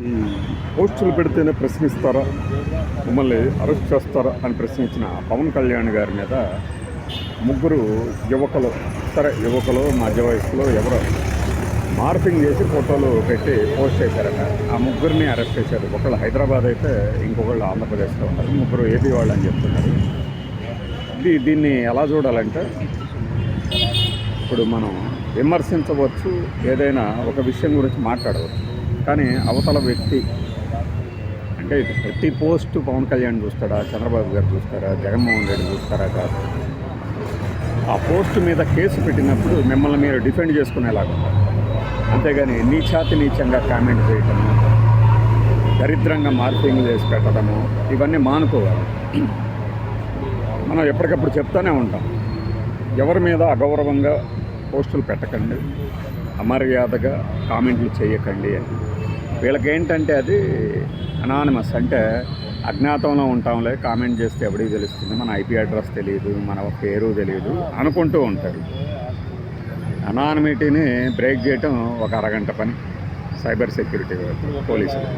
ఈ పోస్టులు పెడితేనే ప్రశ్నిస్తారా, మిమ్మల్ని అరెస్ట్ చేస్తారా అని ప్రశ్నించిన పవన్ కళ్యాణ్ గారి మీద ముగ్గురు యువకులు, యువకులు మధ్య వయసులో ఎవరో మార్పింగ్ చేసి ఫోటోలు పెట్టి పోస్ట్ చేశారట. ఆ ముగ్గురిని అరెస్ట్ చేశారు. ఒకళ్ళు హైదరాబాద్ అయితే ఇంకొకళ్ళు ఆంధ్రప్రదేశ్లో ఉన్నారు. ముగ్గురు ఏపీ వాళ్ళు అని చెప్తున్నారు. దీన్ని ఎలా చూడాలంటే, ఇప్పుడు మనం విమర్శించవచ్చు, ఏదైనా ఒక విషయం గురించి మాట్లాడవచ్చు, కానీ అవతల వ్యక్తి అంటే ఇది ప్రతి పోస్టు పవన్ కళ్యాణ్ చూస్తాడా, చంద్రబాబు గారు చూస్తారా, జగన్మోహన్ రెడ్డి చూస్తారా కాదు. ఆ పోస్టు మీద కేసు పెట్టినప్పుడు మిమ్మల్ని మీరు డిఫెండ్ చేసుకునేలాగా, అంతేగాని నీచంగా కామెంట్ చేయటము, దరిద్రంగా మార్పింగ్ చేసి పెట్టడము, ఇవన్నీ మానుకోవాలి. మనం ఎప్పటికప్పుడు చెప్తూనే ఉంటాం, ఎవరి మీద అగౌరవంగా పోస్టులు పెట్టకండి, అమర్యాదగా కామెంట్లు చేయకండి అని. వీళ్ళకి ఏంటంటే అది అనానిమస్, అంటే అజ్ఞాతంలో ఉంటాంలే, కామెంట్ చేస్తే ఎవరికి తెలుస్తుంది, మన ఐపీ అడ్రస్ తెలియదు, మన పేరు తెలియదు అనుకుంటూ ఉంటారు. అనానిమిటీని బ్రేక్ చేయటం ఒక అరగంట పని సైబర్ సెక్యూరిటీ పోలీసులు.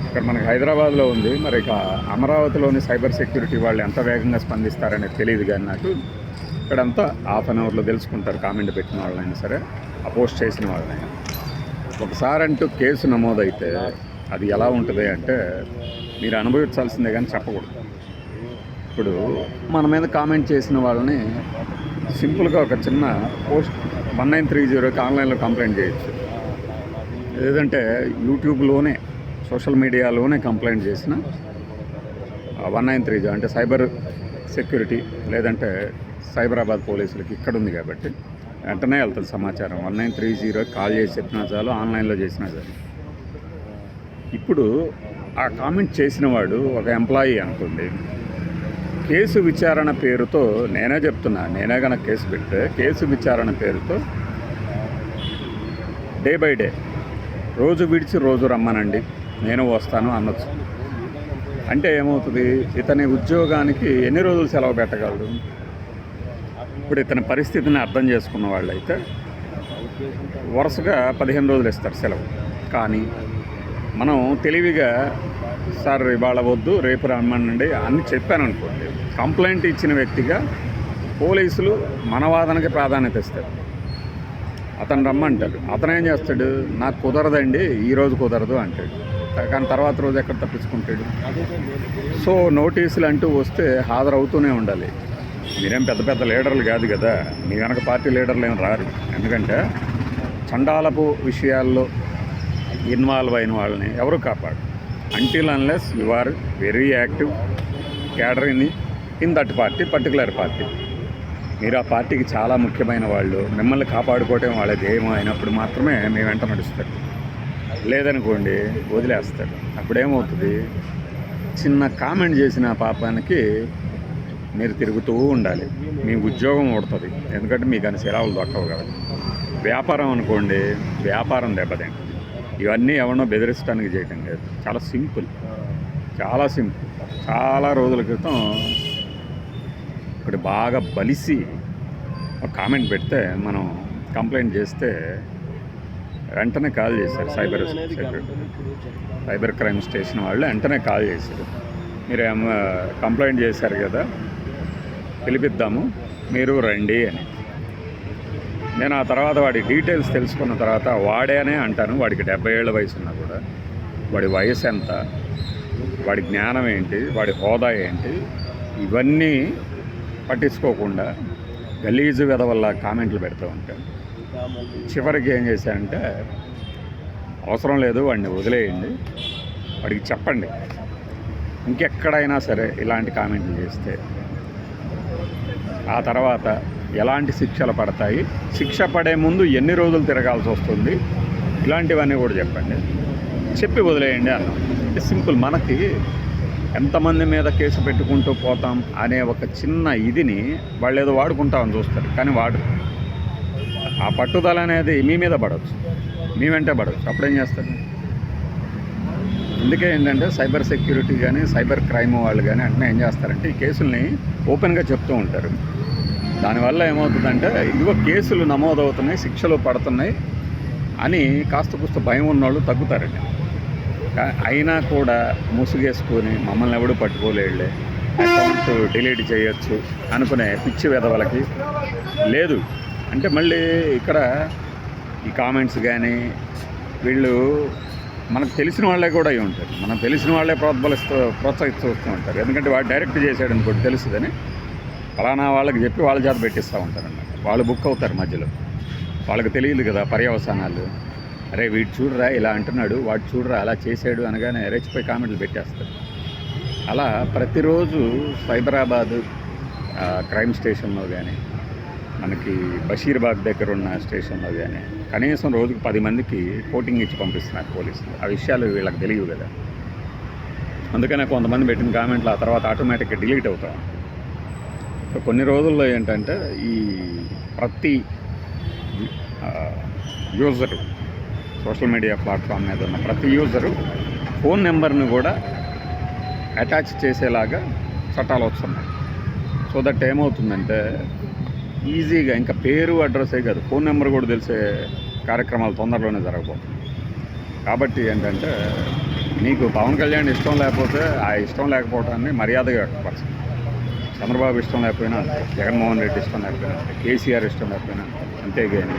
ఇక్కడ మనకి హైదరాబాద్లో ఉంది, మరి ఇక అమరావతిలోని సైబర్ సెక్యూరిటీ వాళ్ళు ఎంత వేగంగా స్పందిస్తారనేది తెలియదు. కానీ నాకు ఇక్కడంతా హాఫ్ అన్ అవర్లో తెలుసుకుంటారు, కామెంట్ పెట్టిన వాళ్ళైనా సరే, ఆ పోస్ట్ చేసిన వాళ్ళైనా. ఒకసారి అంటూ కేసు నమోదైతే అది ఎలా ఉంటుంది అంటే, మీరు అనుభవించాల్సిందే కానీ చెప్పకూడదు. ఇప్పుడు మన మీద కామెంట్ చేసిన వాళ్ళని సింపుల్గా ఒక చిన్న పోస్ట్ 1930కి ఆన్లైన్లో కంప్లైంట్ చేయొచ్చు. లేదంటే యూట్యూబ్లోనే, సోషల్ మీడియాలోనే కంప్లైంట్ చేసిన 1930 అంటే సైబర్ సెక్యూరిటీ, లేదంటే సైబరాబాద్ పోలీసులకి ఇక్కడ ఉంది కాబట్టి వెంటనే వెళ్తుంది సమాచారం. 1930 కాల్ చేసి చెప్పినా చాలు, ఆన్లైన్లో చేసినా చాలు. ఇప్పుడు ఆ కామెంట్ చేసిన వాడు ఒక ఎంప్లాయీ అనుకోండి, కేసు విచారణ పేరుతో, నేనే చెప్తున్నా, నేనే కనుక కేసు పెడితే కేసు విచారణ పేరుతో డే బై డే, రోజు విడిచి రోజు రమ్మనండి, నేను వస్తాను అనొచ్చు. అంటే ఏమవుతుంది, ఇతని ఉద్యోగానికి ఎన్ని రోజులు సెలవు పెట్టగలరు? ఇప్పుడు ఇతని పరిస్థితిని అర్థం చేసుకున్న వాళ్ళైతే వరుసగా 15 రోజులు ఇస్తారు సెలవు. కానీ మనం తెలివిగా, సార్ ఇవాళ వద్దు రేపు రమ్మనండి అని చెప్పాను అనుకోండి, కంప్లైంట్ ఇచ్చిన వ్యక్తిగా పోలీసులు మన వాదనకి ప్రాధాన్యత ఇస్తారు. అతను రమ్మంటాడు, అతను ఏం చేస్తాడు, నాకు కుదరదండి, ఈరోజు కుదరదు అంటాడు. కానీ తర్వాత రోజు ఎక్కడ తప్పించుకుంటాడు? సో నోటీసులు అంటూ వస్తే హాజరవుతూనే ఉండాలి. మీరేం పెద్ద పెద్ద లీడర్లు కాదు కదా, మీ వెనక పార్టీ లీడర్లు ఏమి రారు. ఎందుకంటే చండాలపు విషయాల్లో ఇన్వాల్వ్ అయిన వాళ్ళని ఎవరు కాపాడు. Until unless you are very active cadre in that party, particular party, మీరు ఆ పార్టీకి చాలా ముఖ్యమైన వాళ్ళు, మిమ్మల్ని కాపాడుకోవటం వాళ్ళ ధ్యేయం అయినప్పుడు మాత్రమే మీ వెంట నడుస్తారు. లేదనుకోండి వదిలేస్తారు. అప్పుడేమవుతుంది, చిన్న కామెంట్ చేసిన పాపానికి మీరు తిరుగుతూ ఉండాలి, మీ ఉద్యోగం ఊడుతుంది. ఎందుకంటే మీకు అని సెలవులు దొరకవు కదా. వ్యాపారం అనుకోండి, వ్యాపారం దెబ్బతింటుంది. ఇవన్నీ ఎవరినో బెదిరించడానికి చేయటం లేదు, చాలా సింపుల్. చాలా రోజుల క్రితం ఇక్కడ బాగా బలిసి ఒక కామెంట్ పెడితే మనం కంప్లైంట్ చేస్తే వెంటనే కాల్ చేశారు సైబర్ క్రైమ్ స్టేషన్ వాళ్ళు. వెంటనే కాల్ చేశారు, మీరు కంప్లైంట్ చేశారు కదా, పిలిపిద్దాము, మీరు రండి అని. నేను ఆ తర్వాత వాడి డీటెయిల్స్ తెలుసుకున్న తర్వాత, వాడేనే అంటాను, వాడికి 70 ఏళ్ళ వయసు ఉన్నా కూడా, వాడి వయసు ఎంత, వాడి జ్ఞానం ఏంటి, వాడి హోదా ఏంటి, ఇవన్నీ పట్టించుకోకుండా గలీజు వెధవల్ల కామెంట్లు పెడుతూ ఉంటాను. చివరికి ఏం చేశానంటే, అవసరం లేదు, వాడిని వదిలేయండి, వాడికి చెప్పండి, ఇంకెక్కడైనా సరే ఇలాంటి కామెంట్లు చేస్తే ఆ తర్వాత ఎలాంటి శిక్షలు పడతాయి, శిక్ష పడే ముందు ఎన్ని రోజులు తిరగాల్సి వస్తుంది, ఇలాంటివన్నీ కూడా చెప్పండి, చెప్పి వదిలేయండి అన్నాం. సింపుల్. మనకి ఎంతమంది మీద కేసు పెట్టుకుంటూ పోతాం అనే ఒక చిన్న ఇదిని వాళ్ళు ఏదో వాడుకుంటామని చూస్తారు, కానీ వాడు ఆ పట్టుదల అనేది మీ మీద పడవచ్చు, మీ వెంటే పడవచ్చు. అప్పుడేం చేస్తారు? అందుకే ఏంటంటే సైబర్ సెక్యూరిటీ కానీ సైబర్ క్రైమ్ వాళ్ళు కానీ అంటే ఏం చేస్తారంటే, ఈ కేసుల్ని ఓపెన్గా చెప్తూ ఉంటారు. దానివల్ల ఏమవుతుందంటే, ఇదిగో కేసులు నమోదవుతున్నాయి, శిక్షలు పడుతున్నాయి అని కాస్త కూస్త భయం ఉన్నవాళ్ళు తగ్గుతారండి. అయినా కూడా ముసుగేసుకొని మమ్మల్ని ఎవడు పట్టుకోలేడులే, అకౌంట్ డిలీట్ చేయొచ్చు అనుకునే పిచ్చి వెధవలకి లేదు. అంటే మళ్ళీ ఇక్కడ ఈ కామెంట్స్ కానీ వీళ్ళు మనకు తెలిసిన వాళ్ళే కూడా అయి ఉంటారు. మనం తెలిసిన వాళ్ళే ప్రోత్సహిస్తూ వస్తూ ఉంటారు. ఎందుకంటే వాడు డైరెక్ట్ చేశాడు అనుకోండి తెలుస్తుందని ఫలానా వాళ్ళకి చెప్పి వాళ్ళ చేత పెట్టిస్తూ ఉంటారు అన్నమాట. వాళ్ళు బుక్ అవుతారు మధ్యలో. వాళ్ళకి తెలియదు కదా పర్యవసానాలు. అరే వీడు చూడరా ఇలా అంటున్నాడు, వాడు చూడరా అలా చేశాడు అనగానే రెచ్చిపోయి కామెంట్లు పెట్టేస్తారు. అలా ప్రతిరోజు సైబరాబాద్ క్రైమ్ స్టేషన్లో కానీ మనకి బషీర్బాగ్ దగ్గర ఉన్న స్టేషన్లో కానీ కనీసం రోజుకు 10 మందికి కోటింగ్ ఇచ్చి పంపిస్తున్నారు పోలీసులు. ఆ విషయాలు వీళ్ళకి తెలియవు కదా. అందుకనే కొంతమంది పెట్టిన కామెంట్లు ఆ తర్వాత ఆటోమేటిక్గా డిలీట్ అవుతాం. కొన్ని రోజుల్లో ఏంటంటే ఈ ప్రతి యూజరు సోషల్ మీడియా ప్లాట్ఫామ్ మీద ఉన్న ప్రతి యూజరు ఫోన్ నెంబర్ని కూడా అటాచ్ చేసేలాగా చట్టాలు వస్తున్నాయి. సో దట్ ఏమవుతుందంటే ఈజీగా ఇంకా పేరు అడ్రస్సే కాదు ఫోన్ నెంబర్ కూడా తెలిసే కార్యక్రమాలు తొందరలోనే జరగబోతుంది. కాబట్టి ఏంటంటే నీకు పవన్ కళ్యాణ్ ఇష్టం లేకపోతే ఆ ఇష్టం లేకపోవడాన్ని మర్యాదగా వ్యక్తపరచు. చంద్రబాబు ఇష్టం లేకపోయినా అంతే, జగన్మోహన్ రెడ్డి ఇష్టం లేకపోయినా అంతే, కేసీఆర్ ఇష్టం లేకపోయినా అంతేగాని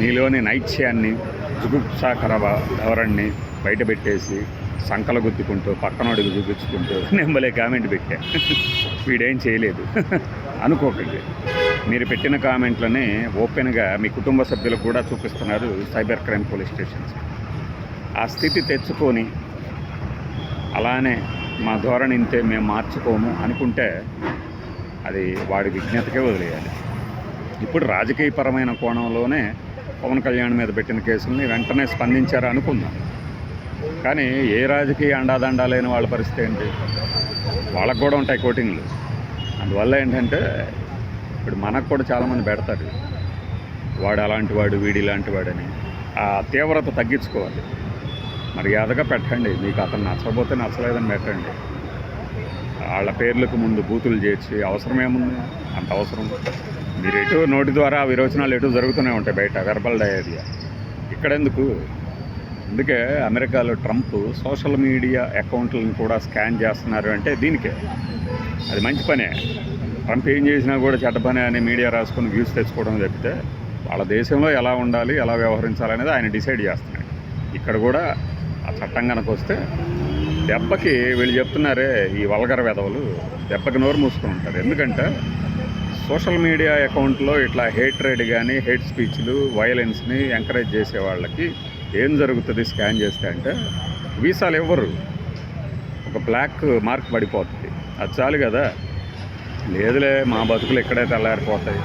నీలోని నైత్యాన్ని జుగుప్సాకర ధోరణిని బయటపెట్టేసి సంకలు గుద్దుకుంటూ పక్కనోడికి చూపించుకుంటూ నెంబలే కామెంట్ పెట్టా వీడేం చేయలేదు అనుకోకండి. మీరు పెట్టిన కామెంట్లని ఓపెన్గా మీ కుటుంబ సభ్యులకు కూడా చూపిస్తున్నారు సైబర్ క్రైమ్ పోలీస్ స్టేషన్స్. ఆ స్థితి తెచ్చుకొని అలానే మా ధోరణి ఇంతే మేము మార్చుకోము అనుకుంటే అది వాడి విజ్ఞతకే వదిలేయాలి. ఇప్పుడు రాజకీయపరమైన కోణంలోనే పవన్ కళ్యాణ్ మీద పెట్టిన కేసుల్ని వెంటనే స్పందించారు అనుకుందాం. కానీ ఏ రాజకీయ అండాదండా లేని వాళ్ళ పరిస్థితి ఏంటి? వాళ్ళకు కూడా ఉంటాయి కోటింగ్లు. అందువల్ల ఏంటంటే ఇప్పుడు మనకు కూడా చాలామంది పెడతారు వాడు అలాంటి వాడు వీడి ఇలాంటి వాడని. ఆ తీవ్రత తగ్గించుకోవాలి. మర్యాదగా పెట్టండి. మీకు అతను నచ్చకపోతే నచ్చలేదని పెట్టండి. వాళ్ళ పేర్లకు ముందు బూతులు చేర్చి అవసరం ఏముంది? అంత అవసరం మీరు ఎటు నోటి ద్వారా విరోచనాలు ఎటు జరుగుతూనే ఉంటాయి బయట వెర్బల్ డయేరియా. ఇక్కడెందుకు? అందుకే అమెరికాలో ట్రంప్ సోషల్ మీడియా అకౌంట్లను కూడా స్కాన్ చేస్తున్నారు అంటే దీనికే. అది మంచి పనే. ట్రంప్ ఏం చేసినా కూడా చెడ్డ పనే అని మీడియా రాసుకొని వ్యూస్ తెచ్చుకోవడం తప్పితే వాళ్ళ దేశంలో ఎలా ఉండాలి ఎలా వ్యవహరించాలనేది ఆయన డిసైడ్ చేస్తున్నాడు. ఇక్కడ కూడా ఆ చట్టం కనుక వస్తే దెబ్బకి వీళ్ళు చెప్తున్నారే ఈ వల్గర్ వెధవలు దెబ్బకి నోరు మూసుకొని ఉంటారు. ఎందుకంటే సోషల్ మీడియా అకౌంట్లో ఇట్లా హేట్రేడ్ కానీ హేట్ స్పీచ్లు వైలెన్స్ని ఎంకరేజ్ చేసే వాళ్ళకి ఏం జరుగుతుంది స్కాన్ చేస్తే అంటే వీసాలు ఇవ్వరు. ఒక బ్లాక్ మార్క్ పడిపోతుంది. అది చాలు కదా. లేదులే మా బతుకులు ఇక్కడే తెల్లారిపోతాయి,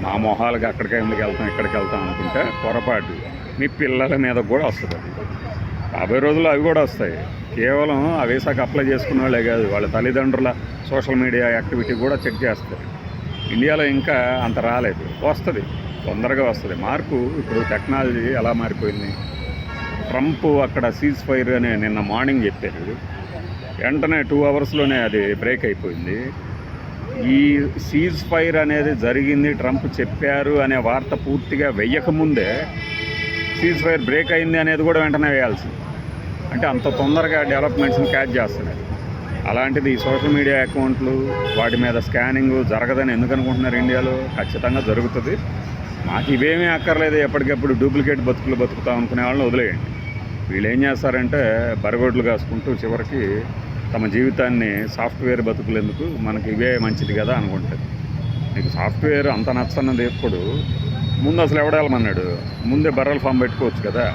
మా మొహాలకి అక్కడికే ఎందుకు వెళ్తాం ఇక్కడికి వెళ్తాం అనుకుంటే పొరపాటు. మీ పిల్లల మీద కూడా వస్తుంది. అది రాబోయే రోజుల్లో అవి కూడా వస్తాయి. కేవలం ఆ వీసాకి అప్లై చేసుకున్న వాళ్ళే కాదు, వాళ్ళ తల్లిదండ్రుల సోషల్ మీడియా యాక్టివిటీ కూడా చెక్ చేస్తారు. ఇండియాలో ఇంకా అంత రాలేదు. వస్తుంది, తొందరగా వస్తుంది మార్పు. ఇప్పుడు టెక్నాలజీ ఎలా మారిపోయింది. ట్రంప్ అక్కడ సీజ్ ఫైర్ అని నిన్న మార్నింగ్ చెప్పారు. వెంటనే 2 అవర్స్లోనే అది బ్రేక్ అయిపోయింది. ఈ సీజ్ ఫైర్ అనేది జరిగింది ట్రంప్ చెప్పారు అనే వార్త పూర్తిగా వెయ్యకముందే సీజ్ ఫైర్ బ్రేక్ అయింది అనేది కూడా వెంటనే వేయాల్సింది. అంటే అంత తొందరగా డెవలప్మెంట్స్ని క్యాచ్ చేస్తున్నాయి. అలాంటిది ఈ సోషల్ మీడియా అకౌంట్లు వాటి మీద స్కానింగ్ జరగదని ఎందుకు అనుకుంటున్నారు? ఇండియాలో ఖచ్చితంగా జరుగుతుంది. మాకు ఇవేమీ అక్కర్లేదు, ఎప్పటికప్పుడు డూప్లికేట్ బతుకులు బతుకుతాం అనుకునే వాళ్ళని వదిలేయండి. వీళ్ళు ఏం చేస్తారంటే బరగొడ్లు కాసుకుంటూ చివరికి తమ జీవితాన్ని సాఫ్ట్వేర్ బతుకులు ఎందుకు మనకి ఇవే మంచిది కదా అనుకుంటుంది. నీకు సాఫ్ట్వేర్ అంత నచ్చన్నది ఎప్పుడు ముందు అసలు ఎవడెళ్ళమన్నాడు? ముందే బర్రెల ఫామ్ పెట్టుకోవచ్చు కదా.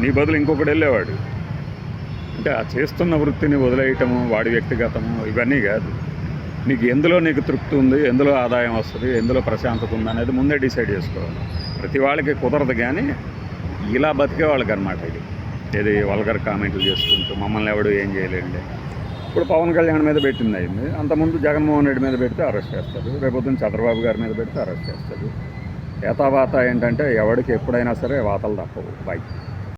నీ బదులు ఇంకొకటి వెళ్ళేవాడు. అంటే ఆ చేస్తున్న వృత్తిని వదిలేయటము వాడి వ్యక్తిగతము ఇవన్నీ కాదు. నీకు ఎందులో నీకు తృప్తి ఉంది, ఎందులో ఆదాయం వస్తుంది, ఎందులో ప్రశాంతత ఉంది అనేది ముందే డిసైడ్ చేసుకోవాలి. ప్రతి వాళ్ళకి కుదరదు కానీ ఇలా బతికే వాళ్ళకి అనమాట ఇది. ఏది వల్గర్ కామెంట్లు చేసుకుంటూ మమ్మల్ని ఎవడు ఏం చేయలేండి. ఇప్పుడు పవన్ కళ్యాణ్ మీద పెట్టింది అయింది. అంతకుముందు జగన్మోహన్ రెడ్డి మీద పెడితే అరెస్ట్ చేస్తారు, రేపొద్దున చంద్రబాబు గారి మీద పెడితే అరెస్ట్ చేస్తారు. ఏతావాత ఏంటంటే ఎవడికి ఎప్పుడైనా సరే వాతలు తప్పవు. బాయ్.